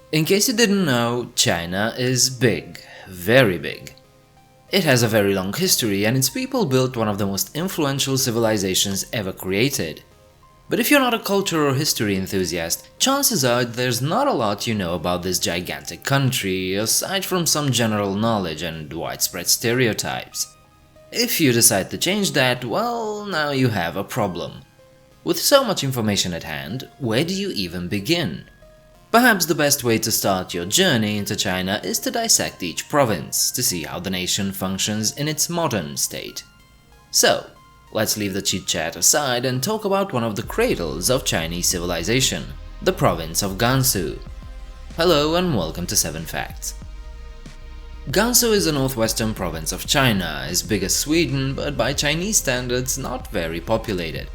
In case you didn't know, China is big, very big. It has a very long history and its people built one of the most influential civilizations ever created. But if you're not a culture or history enthusiast, chances are there's not a lot you know about this gigantic country, aside from some general knowledge and widespread stereotypes. If you decide to change that, well, now you have a problem. With so much information at hand, where do you even begin? Perhaps the best way to start your journey into China is to dissect each province to see how the nation functions in its modern state. So, let's leave the chit-chat aside and talk about one of the cradles of Chinese civilization, the province of Gansu. Hello and welcome to 7 Facts. Gansu is a northwestern province of China, as big as Sweden, but by Chinese standards not very populated.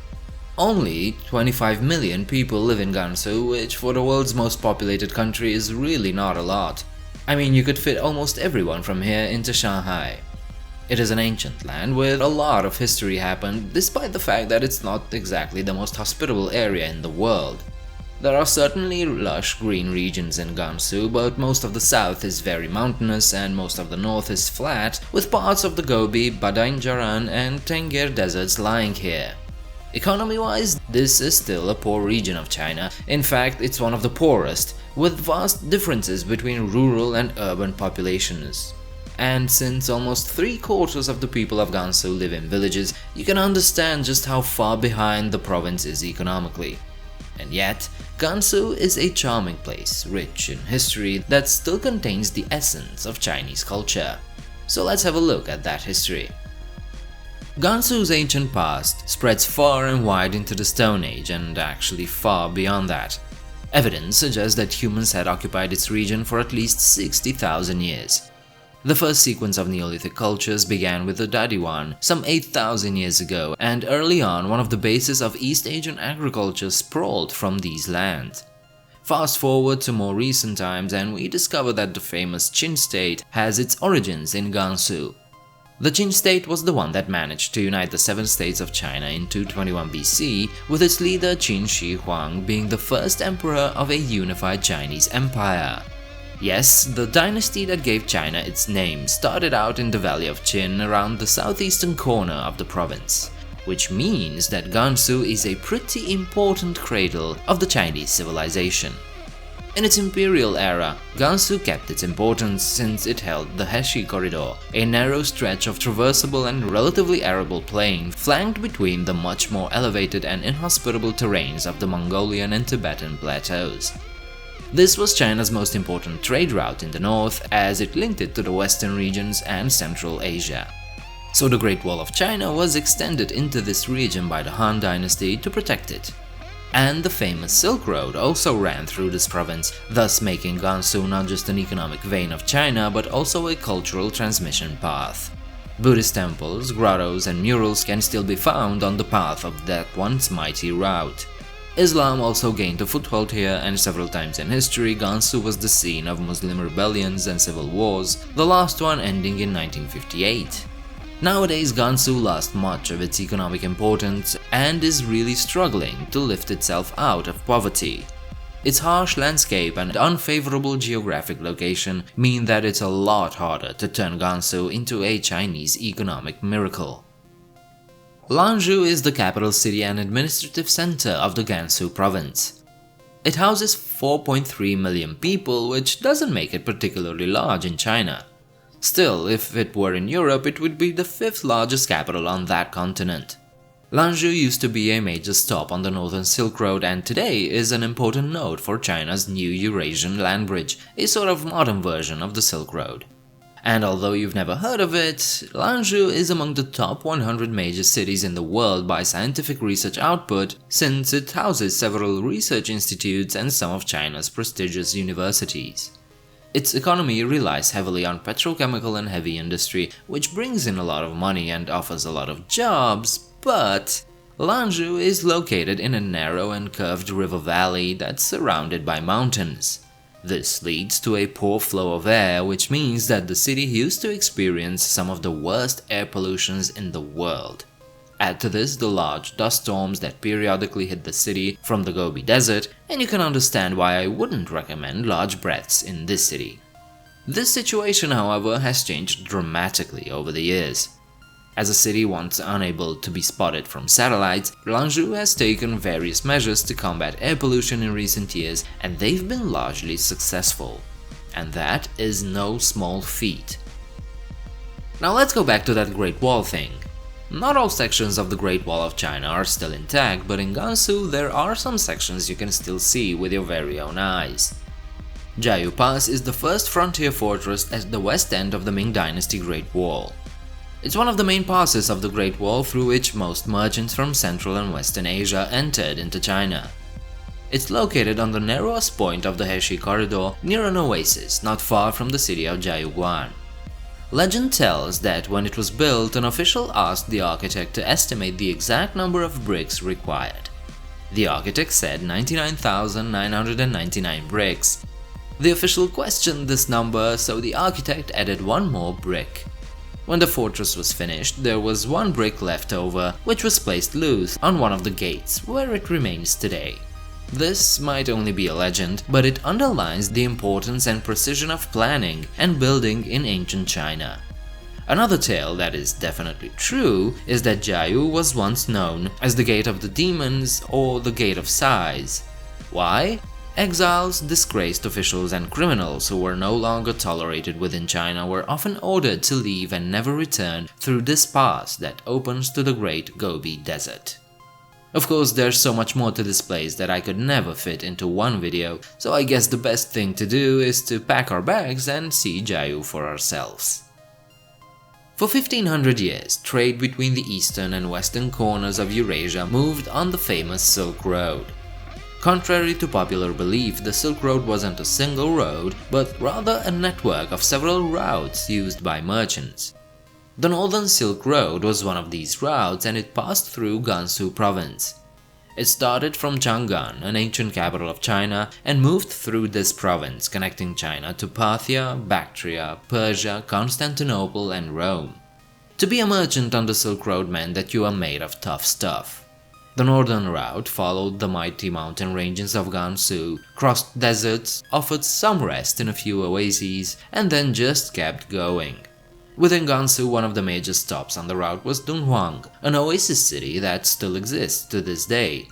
Only 25 million people live in Gansu, which for the world's most populated country is really not a lot. I mean, you could fit almost everyone from here into Shanghai. It is an ancient land where a lot of history happened, despite the fact that it's not exactly the most hospitable area in the world. There are certainly lush green regions in Gansu, but most of the south is very mountainous and most of the north is flat, with parts of the Gobi, Badain-Jaran and Tengger deserts lying here. Economy-wise, this is still a poor region of China. In fact, it's one of the poorest, with vast differences between rural and urban populations. And since almost 3/4 of the people of Gansu live in villages, you can understand just how far behind the province is economically. And yet, Gansu is a charming place, rich in history, that still contains the essence of Chinese culture. So let's have a look at that history. Gansu's ancient past spreads far and wide into the Stone Age and actually far beyond that. Evidence suggests that humans had occupied its region for at least 60,000 years. The first sequence of Neolithic cultures began with the Dunhuang some 8,000 years ago, and early on one of the bases of East Asian agriculture sprawled from these lands. Fast forward to more recent times and we discover that the famous Qin state has its origins in Gansu. The Qin state was the one that managed to unite the 7 states of China in 221 BC, with its leader Qin Shi Huang being the first emperor of a unified Chinese empire. Yes, the dynasty that gave China its name started out in the Valley of Qin around the southeastern corner of the province, which means that Gansu is a pretty important cradle of the Chinese civilization. In its imperial era, Gansu kept its importance since it held the Hexi Corridor, a narrow stretch of traversable and relatively arable plain flanked between the much more elevated and inhospitable terrains of the Mongolian and Tibetan plateaus. This was China's most important trade route in the north, as it linked it to the western regions and Central Asia. So the Great Wall of China was extended into this region by the Han Dynasty to protect it. And the famous Silk Road also ran through this province, thus making Gansu not just an economic vein of China but also a cultural transmission path. Buddhist temples, grottos and murals can still be found on the path of that once mighty route. Islam also gained a foothold here, and several times in history Gansu was the scene of Muslim rebellions and civil wars, the last one ending in 1958. Nowadays, Gansu lost much of its economic importance and is really struggling to lift itself out of poverty. Its harsh landscape and unfavorable geographic location mean that it's a lot harder to turn Gansu into a Chinese economic miracle. Lanzhou is the capital city and administrative center of the Gansu province. It houses 4.3 million people, which doesn't make it particularly large in China. Still, if it were in Europe, it would be the 5th largest capital on that continent. Lanzhou used to be a major stop on the Northern Silk Road and today is an important node for China's new Eurasian land bridge, a sort of modern version of the Silk Road. And although you've never heard of it, Lanzhou is among the top 100 major cities in the world by scientific research output, since it houses several research institutes and some of China's prestigious universities. Its economy relies heavily on petrochemical and heavy industry, which brings in a lot of money and offers a lot of jobs, but Lanzhou is located in a narrow and curved river valley that's surrounded by mountains. This leads to a poor flow of air, which means that the city used to experience some of the worst air pollutions in the world. Add to this the large dust storms that periodically hit the city from the Gobi Desert, and you can understand why I wouldn't recommend large breaths in this city. This situation, however, has changed dramatically over the years. As a city once unable to be spotted from satellites, Lanzhou has taken various measures to combat air pollution in recent years, and they've been largely successful. And that is no small feat. Now let's go back to that Great Wall thing. Not all sections of the Great Wall of China are still intact, but in Gansu there are some sections you can still see with your very own eyes. Jiayu Pass is the first frontier fortress at the west end of the Ming Dynasty Great Wall. It's one of the main passes of the Great Wall through which most merchants from Central and Western Asia entered into China. It's located on the narrowest point of the Hexi Corridor near an oasis not far from the city of Jiayu. Legend tells that when it was built, an official asked the architect to estimate the exact number of bricks required. The architect said 99,999 bricks. The official questioned this number, so the architect added one more brick. When the fortress was finished, there was one brick left over, which was placed loose on one of the gates, where it remains today. This might only be a legend, but it underlines the importance and precision of planning and building in ancient China. Another tale that is definitely true is that Jiayu was once known as the Gate of the Demons or the Gate of Sighs. Why? Exiles, disgraced officials and criminals who were no longer tolerated within China were often ordered to leave and never return through this pass that opens to the Great Gobi Desert. Of course, there's so much more to this place that I could never fit into one video, so I guess the best thing to do is to pack our bags and see Jiayu for ourselves. For 1500 years, trade between the eastern and western corners of Eurasia moved on the famous Silk Road. Contrary to popular belief, the Silk Road wasn't a single road, but rather a network of several routes used by merchants. The Northern Silk Road was one of these routes, and it passed through Gansu Province. It started from Chang'an, an ancient capital of China, and moved through this province, connecting China to Parthia, Bactria, Persia, Constantinople, and Rome. To be a merchant on the Silk Road meant that you were made of tough stuff. The northern route followed the mighty mountain ranges of Gansu, crossed deserts, offered some rest in a few oases, and then just kept going. Within Gansu, one of the major stops on the route was Dunhuang, an oasis city that still exists to this day.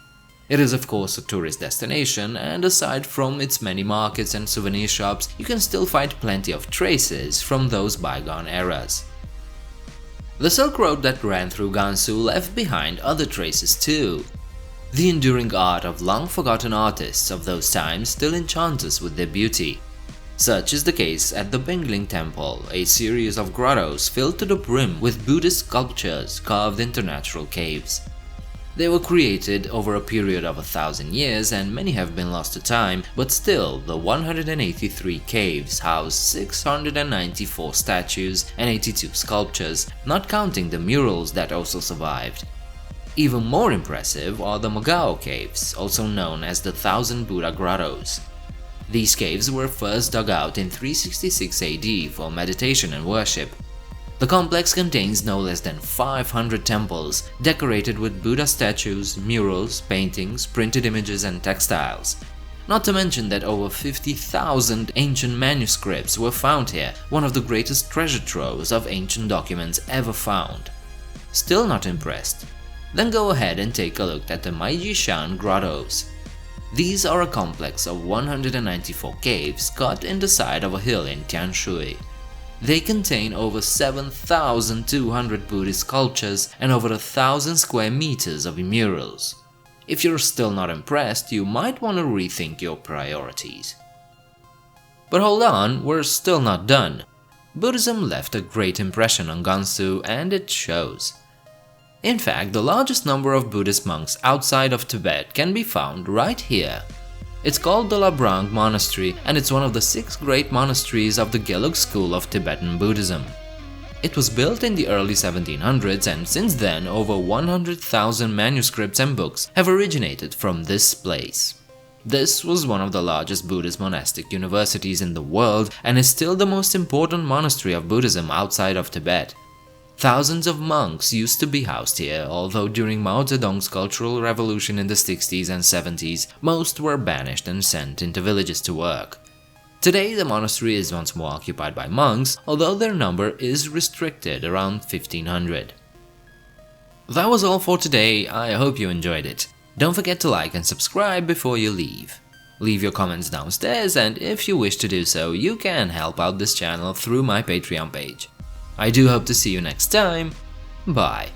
It is of course a tourist destination, and aside from its many markets and souvenir shops, you can still find plenty of traces from those bygone eras. The Silk Road that ran through Gansu left behind other traces too. The enduring art of long-forgotten artists of those times still enchants us with their beauty. Such is the case at the Bingling Temple, a series of grottos filled to the brim with Buddhist sculptures carved into natural caves. They were created over a period of 1,000 years, and many have been lost to time, but still the 183 caves house 694 statues and 82 sculptures, not counting the murals that also survived. Even more impressive are the Mogao Caves, also known as the 1,000 Buddha Grottos. These caves were first dug out in 366 AD for meditation and worship. The complex contains no less than 500 temples, decorated with Buddha statues, murals, paintings, printed images and textiles. Not to mention that over 50,000 ancient manuscripts were found here, one of the greatest treasure troves of ancient documents ever found. Still not impressed? Then go ahead and take a look at the Maijishan Grottoes. These are a complex of 194 caves cut in the side of a hill in Tianshui. They contain over 7,200 Buddhist sculptures and over 1,000 square meters of murals. If you're still not impressed, you might want to rethink your priorities. But hold on, we're still not done. Buddhism left a great impression on Gansu, and it shows. In fact, the largest number of Buddhist monks outside of Tibet can be found right here. It's called the Labrang Monastery, and it's one of the 6 great monasteries of the Gelug school of Tibetan Buddhism. It was built in the early 1700s, and since then over 100,000 manuscripts and books have originated from this place. This was one of the largest Buddhist monastic universities in the world and is still the most important monastery of Buddhism outside of Tibet. Thousands of monks used to be housed here, although during Mao Zedong's Cultural Revolution in the 60s and 70s, most were banished and sent into villages to work. Today, the monastery is once more occupied by monks, although their number is restricted around 1500. That was all for today. I hope you enjoyed it. Don't forget to like and subscribe before you leave. Leave your comments downstairs, and if you wish to do so, you can help out this channel through my Patreon page. I do hope to see you next time. Bye.